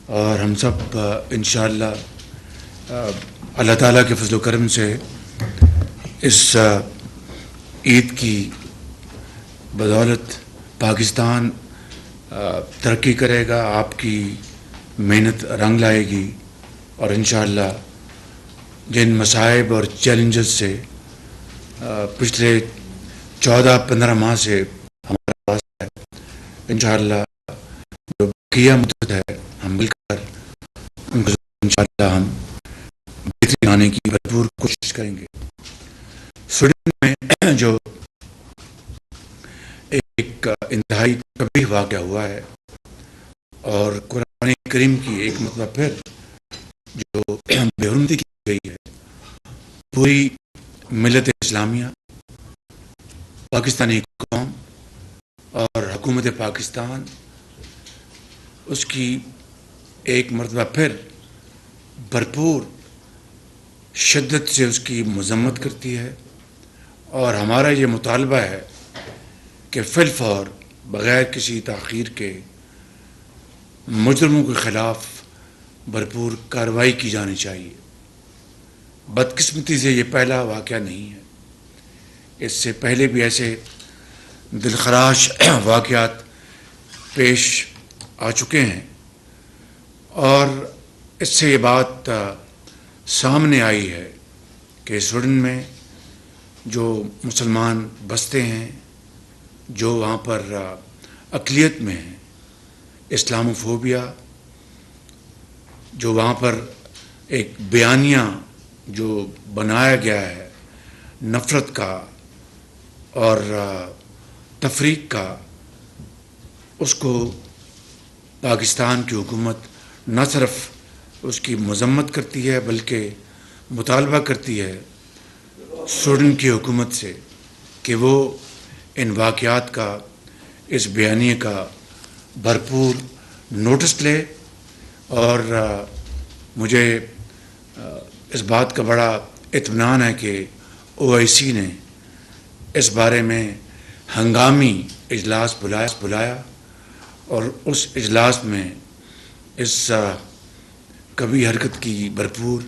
اور ہم سب انشاءاللہ اللہ تعالیٰ کے فضل و کرم سے اس عید کی بدولت پاکستان ترقی کرے گا، آپ کی محنت رنگ لائے گی، اور انشاءاللہ جن مصائب اور چیلنجز سے پچھلے 14-15 ماہ سے ہمارے پاس ہے، انشاءاللہ جو بقیہ مدت ہے ہم مل کر ان کو انشاءاللہ ہم بہتری لانے کی بھرپور کوشش کریں گے۔ سویڈن میں جو ایک انتہائی قبیح واقعہ ہوا ہے، اور قرآن کریم کی ایک مرتبہ پھر جو بے حرمتی کی گئی ہے، پوری ملت اسلامیہ، پاکستانی قوم اور حکومت پاکستان اس کی ایک مرتبہ پھر بھرپور شدت سے اس کی مذمت کرتی ہے، اور ہمارا یہ مطالبہ ہے کہ فی الفور بغیر کسی تاخیر کے مجرموں کے خلاف بھرپور کارروائی کی جانی چاہیے۔ بدقسمتی سے یہ پہلا واقعہ نہیں ہے، اس سے پہلے بھی ایسے دلخراش واقعات پیش آ چکے ہیں، اور اس سے یہ بات سامنے آئی ہے کہ سویڈن میں جو مسلمان بستے ہیں، جو وہاں پر اقلیت میں ہیں، اسلاموفوبیا، جو وہاں پر ایک بیانیہ جو بنایا گیا ہے نفرت کا اور تفریق کا، اس کو پاکستان کی حکومت نہ صرف اس کی مذمت کرتی ہے بلکہ مطالبہ کرتی ہے سویڈن کی حکومت سے کہ وہ ان واقعات کا، اس بیانیے کا بھرپور نوٹس لے، اور مجھے اس بات کا بڑا اطمینان ہے کہ OIC نے اس بارے میں ہنگامی اجلاس بلایا، اور اس اجلاس میں اس کبھی حرکت کی بھرپور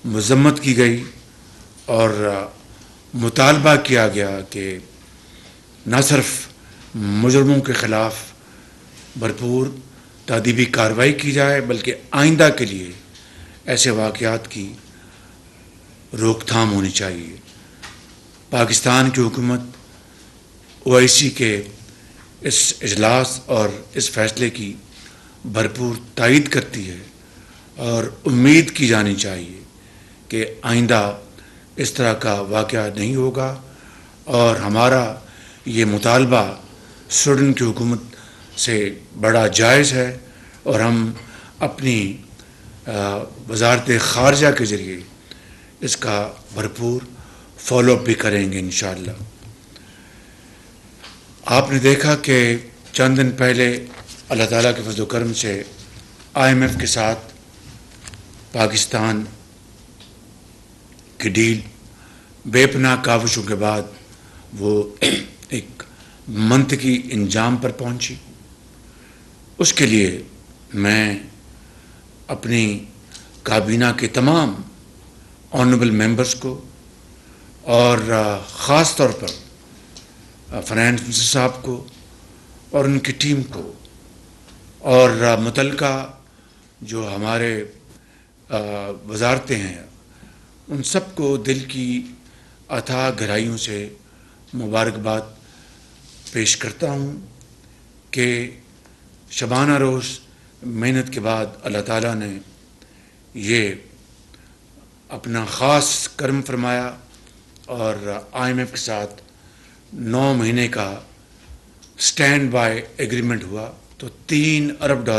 مذمت کی گئی، اور مطالبہ کیا گیا کہ نہ صرف مجرموں کے خلاف بھرپور تادیبی کارروائی کی جائے بلکہ آئندہ کے لیے ایسے واقعات کی روک تھام ہونی چاہیے۔ پاکستان کی حکومت OIC کے اس اجلاس اور اس فیصلے کی بھرپور تائید کرتی ہے، اور امید کی جانی چاہیے کہ آئندہ اس طرح کا واقعہ نہیں ہوگا، اور ہمارا یہ مطالبہ سویڈن کی حکومت سے بڑا جائز ہے، اور ہم اپنی وزارت خارجہ کے ذریعے اس کا بھرپور فالو اپ بھی کریں گے انشاءاللہ۔ آپ نے دیکھا کہ چند دن پہلے اللہ تعالیٰ کے فضل و کرم سے IMF کے ساتھ پاکستان کی ڈیل بے پناہ کاوشوں کے بعد وہ ایک منطقی انجام پر پہنچی۔ اس کے لیے میں اپنی کابینہ کے تمام آنریبل ممبرز کو، اور خاص طور پر فائنانس منسٹر صاحب کو اور ان کی ٹیم کو، اور متعلقہ جو ہمارے وزارتیں ہیں، ان سب کو دل کی اتھاہ گہرائیوں سے مبارکباد پیش کرتا ہوں کہ شبانہ روز محنت کے بعد اللہ تعالیٰ نے یہ اپنا خاص کرم فرمایا، اور IMF کے ساتھ 9 مہینے کا سٹینڈ بائی ایگریمنٹ ہوا، تو $3 ارب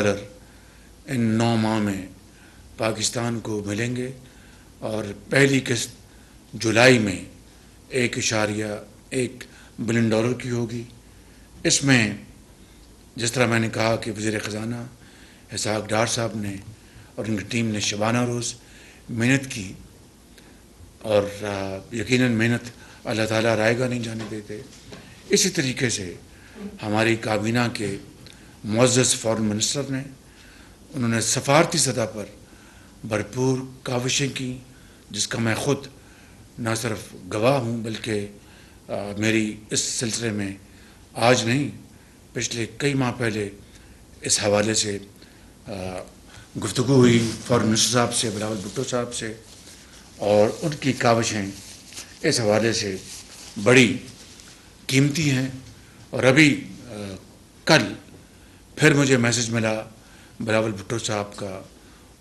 ان 9 ماہ میں پاکستان کو ملیں گے، اور پہلی قسط جولائی میں $1.1 بلین کی ہوگی۔ اس میں جس طرح میں نے کہا کہ وزیر خزانہ اسحاق ڈار صاحب نے اور ان کی ٹیم نے شبانہ روز محنت کی، اور یقیناً محنت اللہ تعالیٰ رائے گا نہیں جانے دیتے۔ اسی طریقے سے ہماری کابینہ کے معزز فارن منسٹر نے، انہوں نے سفارتی سطح پر بھرپور کاوشیں کی، جس کا میں خود نہ صرف گواہ ہوں بلکہ میری اس سلسلے میں آج نہیں پچھلے کئی ماہ پہلے اس حوالے سے گفتگو ہوئی فارن منسٹر صاحب سے، بلاول بھٹو صاحب سے، اور ان کی کاوشیں اس حوالے سے بڑی قیمتی ہیں. اور ابھی کل پھر مجھے میسج ملا بلاول بھٹو صاحب کا،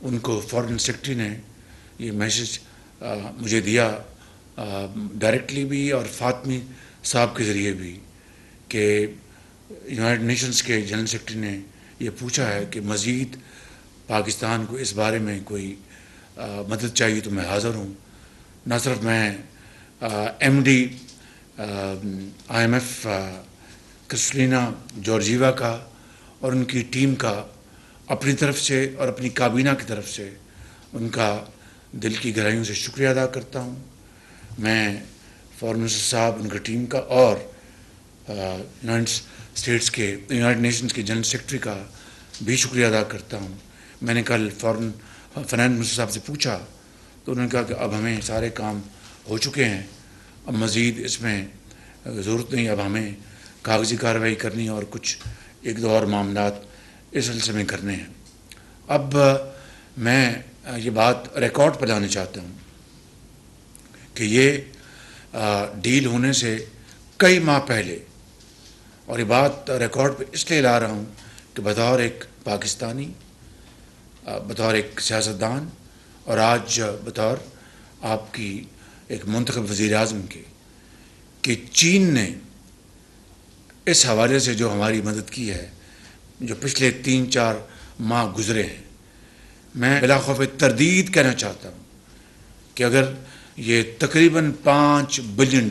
ان کو فارن سیکرٹری نے یہ میسج مجھے دیا ڈائریکٹلی بھی اور فاطمی صاحب کے ذریعے بھی، کہ یونائٹڈ نیشنز کے جنرل سیکرٹری نے یہ پوچھا ہے کہ مزید پاکستان کو اس بارے میں کوئی مدد چاہیے تو میں حاضر ہوں. نہ صرف میں M D I M F Kristalina Georgieva کا اور ان کی ٹیم کا اپنی طرف سے اور اپنی کابینہ کی طرف سے ان کا دل کی گہرائیوں سے شکریہ ادا کرتا ہوں. میں فارن منسٹر صاحب، ان کی ٹیم کا، اور یونائٹڈ نیشنز کے جنرل سیکرٹری کا بھی شکریہ ادا کرتا ہوں. میں نے کل فارن فنانس منسٹر صاحب سے پوچھا تو انہوں نے کہا کہ اب ہمیں سارے کام ہو چکے ہیں، اب مزید اس میں ضرورت نہیں، اب ہمیں کاغذی کارروائی کرنی اور کچھ ایک دو اور معاملات اس سلسلے میں کرنے ہیں. اب میں یہ بات ریکارڈ پر لانا چاہتا ہوں کہ یہ ڈیل ہونے سے کئی ماہ پہلے، اور یہ بات ریکارڈ پہ اس لیے لا رہا ہوں کہ بطور ایک پاکستانی، بطور ایک سیاستدان، اور آج بطور آپ کی ایک منتخب وزیر اعظم کے، کہ چین نے اس حوالے سے جو ہماری مدد کی ہے، جو پچھلے 3-4 ماہ گزرے ہیں، میں بلا خوف تردید کہنا چاہتا ہوں کہ اگر یہ تقریباً $5 بلین،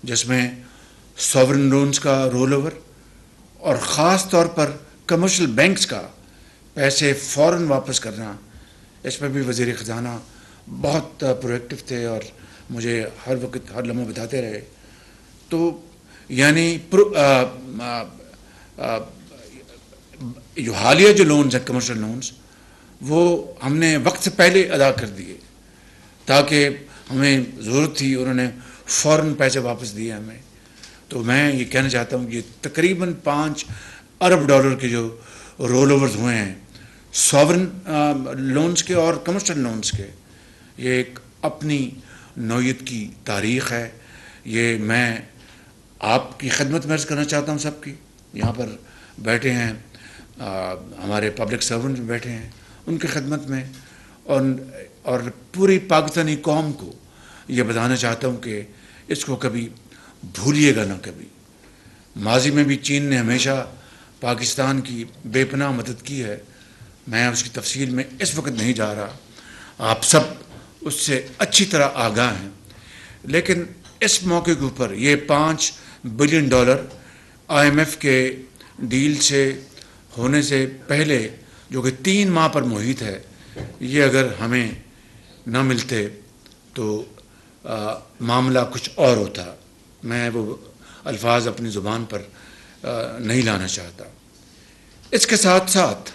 جس میں ساورن لونز کا رول اوور اور خاص طور پر کمرشل بینکس کا پیسے فوراً واپس کرنا، اس میں بھی وزیر خزانہ بہت پرو ایکٹیو تھے اور مجھے ہر وقت ہر لمحہ بتاتے رہے. تو یعنی جو حالیہ جو لونز ہیں، کمرشل لونز، وہ ہم نے وقت سے پہلے ادا کر دیے تاکہ ہمیں ضرورت تھی، انہوں نے فوراً پیسے واپس دیے ہمیں. تو میں یہ کہنا چاہتا ہوں کہ تقریباً $5 ارب کے جو رول اوورز ہوئے ہیں ساورن لونز کے اور کمرشل لونز کے، یہ ایک اپنی نوعیت کی تاریخ ہے. یہ میں آپ کی خدمت میں عرض کرنا چاہتا ہوں، سب کی یہاں پر بیٹھے ہیں، ہمارے پبلک سرونٹ بیٹھے ہیں، ان کی خدمت میں، اور پوری پاکستانی قوم کو یہ بتانا چاہتا ہوں کہ اس کو کبھی بھولیے گا نہ. کبھی ماضی میں بھی چین نے ہمیشہ پاکستان کی بے پناہ مدد کی ہے. میں اس کی تفصیل میں اس وقت نہیں جا رہا، آپ سب اس سے اچھی طرح آگاہ ہیں. لیکن اس موقع کے اوپر یہ $5 بلین آئی ایم ایف کے ڈیل سے ہونے سے پہلے، جو کہ 3 ماہ پر محیط ہے، یہ اگر ہمیں نہ ملتے تو معاملہ کچھ اور ہوتا. میں وہ الفاظ اپنی زبان پر نہیں لانا چاہتا. اس کے ساتھ ساتھ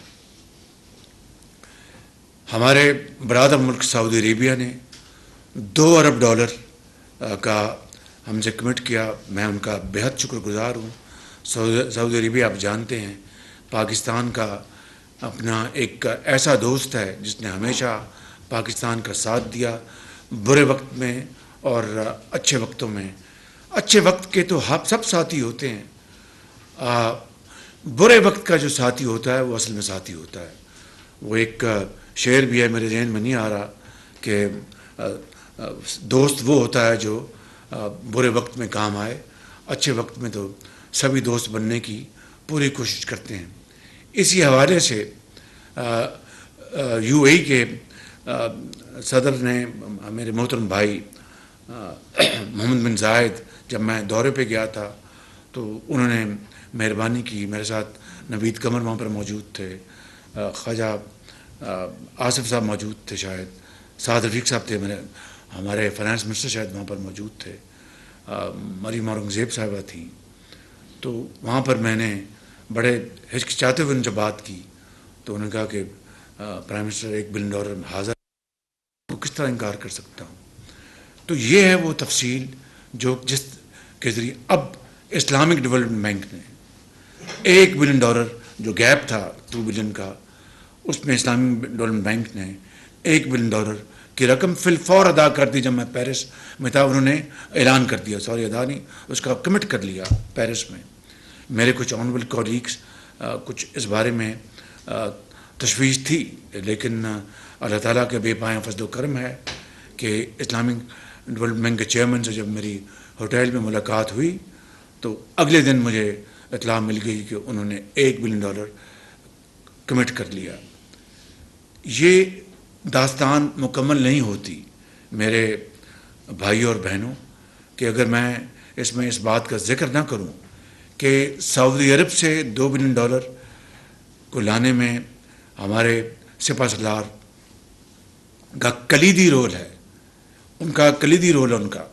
ہمارے برادر ملک سعودی عربیہ نے $2 ارب کا ہم سے کمٹ کیا. میں ان کا بہت شکر گزار ہوں. سعودی عربیہ آپ جانتے ہیں پاکستان کا اپنا ایک ایسا دوست ہے جس نے ہمیشہ پاکستان کا ساتھ دیا، برے وقت میں اور اچھے وقتوں میں. اچھے وقت کے تو سب ساتھی ہوتے ہیں، برے وقت کا جو ساتھی ہوتا ہے وہ اصل میں ساتھی ہوتا ہے. وہ ایک شعر بھی ہے، میرے ذہن میں نہیں آ رہا، کہ دوست وہ ہوتا ہے جو برے وقت میں کام آئے، اچھے وقت میں تو سبھی دوست بننے کی پوری کوشش کرتے ہیں. اسی حوالے سے یو اے ای کے صدر نے، میرے محترم بھائی محمد بن زائد، جب میں دورے پہ گیا تھا تو انہوں نے مہربانی کی، میرے ساتھ نوید قمر وہاں پر موجود تھے، خواجہ آصف صاحب موجود تھے، شاید سعد رفیق صاحب تھے، ہمارے فائنانس منسٹر شاید وہاں پر موجود تھے، مریم اورنگزیب صاحبہ تھیں. تو وہاں پر میں نے بڑے ہچکچاتے ہوئے ان سے بات کی تو انہوں نے کہا کہ پرائم منسٹر $1 بلین حاضر، تو کس طرح انکار کر سکتا ہوں؟ تو یہ ہے وہ تفصیل جو جس کے ذریعے اب اسلامک ڈیولپمنٹ بینک نے $1 بلین جو گیپ تھا 2 بلین کا، اس میں اسلامک ڈیولپمنٹ بینک نے $1 بلین کی رقم فی الفور ادا کر دی. جب میں پیرس میں تھا انہوں نے اعلان کر دیا، سوری ادا نہیں، اس کا کمٹ کر لیا پیرس میں. میرے کچھ آنریبل کولیگس کچھ اس بارے میں تشویش تھی، لیکن اللہ تعالیٰ کے بے پایہ فضل و کرم ہے کہ اسلامک ڈیولپمنٹ بینک کے چیئرمین سے جب میری ہوٹل میں ملاقات ہوئی تو اگلے دن مجھے اطلاع مل گئی کہ انہوں نے $1 بلین کمٹ کر لیا. یہ داستان مکمل نہیں ہوتی میرے بھائیوں اور بہنوں کہ اگر میں اس بات کا ذکر نہ کروں کہ سعودی عرب سے $2 بلین کو لانے میں ہمارے سپہ سالار کا کلیدی رول ہے. ان کا کلیدی رول ہے، ان کا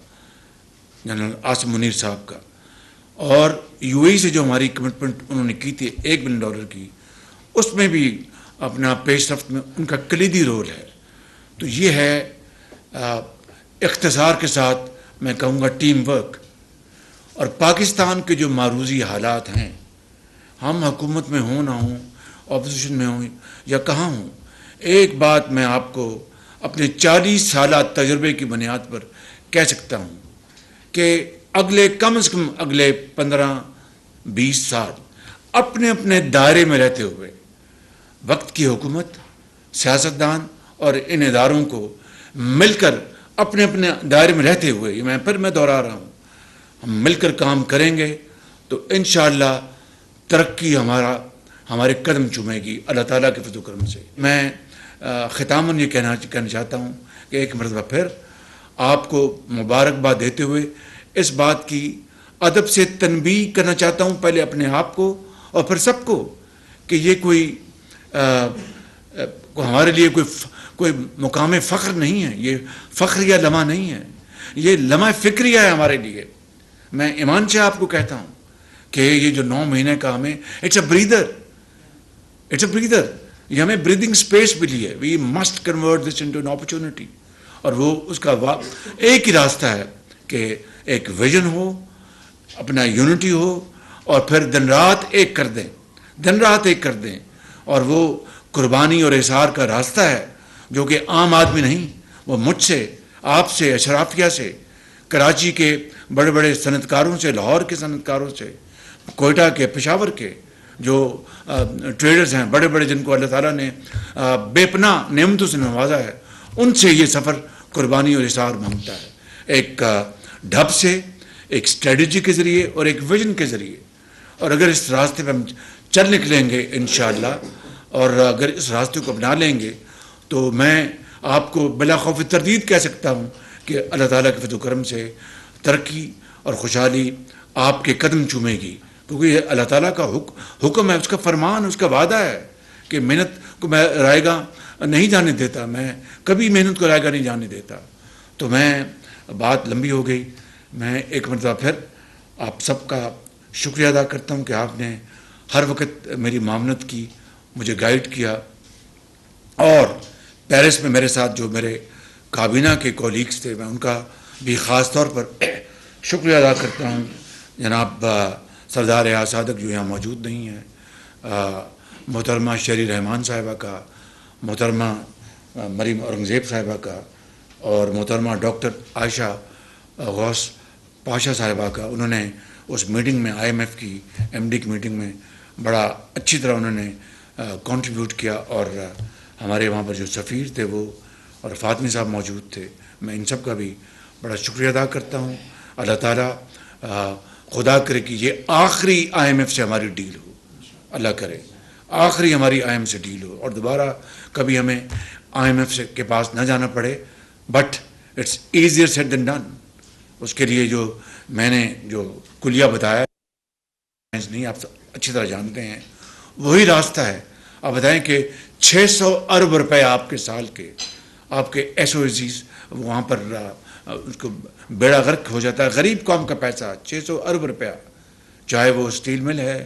جنرل عاصم منیر صاحب کا. اور یو اے ای سے جو ہماری کمٹمنٹ انہوں نے کی تھی $1 بلین کی، اس میں بھی اپنا پیش رفت میں ان کا کلیدی رول ہے. تو یہ ہے اختصار کے ساتھ میں کہوں گا ٹیم ورک. اور پاکستان کے جو معروضی حالات ہیں، ہم حکومت میں ہوں نہ ہوں، اپوزیشن میں ہوں یا کہاں ہوں، ایک بات میں آپ کو اپنے 40 سالہ تجربے کی بنیاد پر کہہ سکتا ہوں کہ اگلے کم از کم اگلے 15-20 سال اپنے اپنے دائرے میں رہتے ہوئے وقت کی حکومت، سیاستدان اور ان اداروں کو مل کر اپنے اپنے دائرے میں رہتے ہوئے، یہ میں دہرا رہا ہوں، ہم مل کر کام کریں گے تو انشاءاللہ ترقی ہمارے قدم چومے گی اللہ تعالیٰ کے فضل و کرم سے. میں ختاماً یہ کہنا چاہتا ہوں کہ ایک مرتبہ پھر آپ کو مبارکباد دیتے ہوئے اس بات کی ادب سے تنبیہ کرنا چاہتا ہوں، پہلے اپنے آپ کو اور پھر سب کو، کہ یہ کوئی ہمارے لیے کوئی مقام فخر نہیں ہے، یہ فخر یا لمحہ نہیں ہے، یہ لمحہ فکریہ ہے ہمارے لیے. میں ایمان سے آپ کو کہتا ہوں کہ یہ جو 9 مہینے کا ہمیں اٹس اے بریدر، یہ ہمیں بریدنگ سپیس ملی ہے. We must convert this into an opportunity. اور وہ اس کا ایک ہی راستہ ہے کہ ایک ویژن ہو، اپنا یونٹی ہو، اور پھر دن رات ایک کر دیں. اور وہ قربانی اور احسار کا راستہ ہے جو کہ عام آدمی نہیں، وہ مجھ سے، آپ سے، اشرافیہ سے، کراچی کے بڑے بڑے صنعت کاروں سے، لاہور کے صنعت کاروں سے، کوئٹہ کے، پشاور کے جو ٹریڈرز ہیں بڑے بڑے، جن کو اللہ تعالیٰ نے بے پناہ نعمتوں سے نوازا ہے، ان سے یہ سفر قربانی اور احسار مانگتا ہے. ایک ڈھب سے، ایک اسٹریٹجی کے ذریعے اور ایک ویژن کے ذریعے. اور اگر اس راستے پہ ہم چل نکلیں گے انشاءاللہ، اور اگر اس راستے کو اپنا لیں گے، تو میں آپ کو بلا خوف تردید کہہ سکتا ہوں کہ اللہ تعالیٰ کے فضل و کرم سے ترقی اور خوشحالی آپ کے قدم چومے گی. کیونکہ یہ اللہ تعالیٰ کا حکم ہے، اس کا فرمان، اس کا وعدہ ہے کہ محنت کو میں رائے گاہ نہیں جانے دیتا، میں کبھی محنت کو رائے گاہ نہیں جانے دیتا. تو میں بات لمبی ہو گئی، میں ایک مرتبہ پھر آپ سب کا شکریہ ادا کرتا ہوں کہ آپ نے ہر وقت میری معاونت کی، مجھے گائیڈ کیا. اور پیرس میں میرے ساتھ جو میرے کابینہ کے کولیگز تھے، میں ان کا بھی خاص طور پر شکریہ ادا کرتا ہوں. جناب سردار ریاض صادق جو یہاں موجود نہیں ہیں، محترمہ شہری رحمان صاحبہ کا، محترمہ مریم اورنگزیب صاحبہ کا، اور محترمہ ڈاکٹر عائشہ غوث پاشا صاحبہ کا. انہوں نے اس میٹنگ میں IMF کی MD کی میٹنگ میں بڑا اچھی طرح انہوں نے کنٹریبیوٹ کیا. اور ہمارے وہاں پر جو سفیر تھے وہ اور فاطمی صاحب موجود تھے، میں ان سب کا بھی بڑا شکریہ ادا کرتا ہوں. اللہ تعالیٰ خدا کرے کہ یہ آخری IMF سے ہماری ڈیل ہو، اللہ کرے آخری ہماری IMF سے ڈیل ہو اور دوبارہ کبھی ہمیں IMF کے پاس نہ جانا پڑے. But it's easier said than done. اس کے لیے جو میں نے جو کلیہ بتایا نہیں، آپ اچھی طرح جانتے ہیں، وہی راستہ ہے. آپ بتائیں کہ 600 ارب روپے آپ کے سال کے، آپ کے SOEs وہاں پر اس کو بیڑا غرق ہو جاتا ہے. غریب قوم کا پیسہ 600 ارب روپیہ، چاہے وہ اسٹیل مل ہے،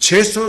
600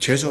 600